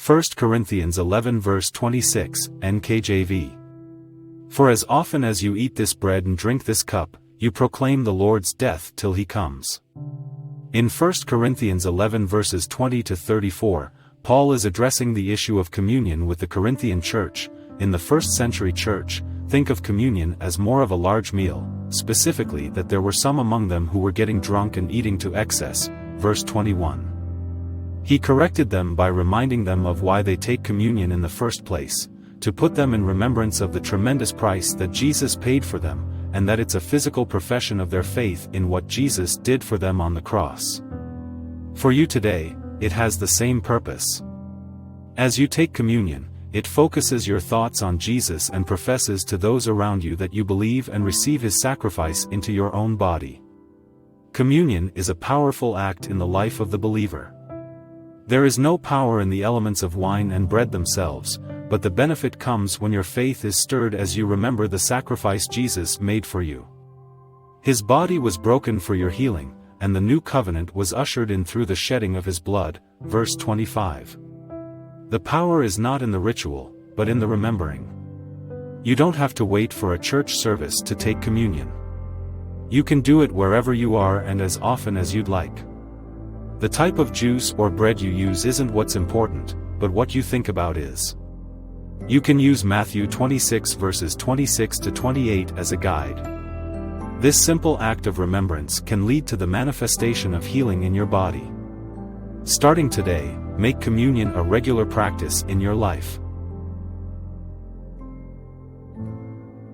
1 Corinthians 11 verse 26, NKJV. For as often as you eat this bread and drink this cup, you proclaim the Lord's death till he comes. In 1 Corinthians 11 verses 20 to 34, Paul is addressing the issue of communion with the Corinthian church. In the first century church, think of communion as more of a large meal, specifically that there were some among them who were getting drunk and eating to excess. Verse 21. He corrected them by reminding them of why they take communion in the first place, to put them in remembrance of the tremendous price that Jesus paid for them, and that it's a physical profession of their faith in what Jesus did for them on the cross. For you today, it has the same purpose. As you take communion, it focuses your thoughts on Jesus and professes to those around you that you believe and receive his sacrifice into your own body. Communion is a powerful act in the life of the believer. There is no power in the elements of wine and bread themselves, but the benefit comes when your faith is stirred as you remember the sacrifice Jesus made for you. His body was broken for your healing, and the new covenant was ushered in through the shedding of his blood. Verse 25. The power is not in the ritual, but in the remembering. You don't have to wait for a church service to take communion. You can do it wherever you are and as often as you'd like. The type of juice or bread you use isn't what's important, but what you think about is. You can use Matthew 26 verses 26 to 28 as a guide. This simple act of remembrance can lead to the manifestation of healing in your body. Starting today, make communion a regular practice in your life.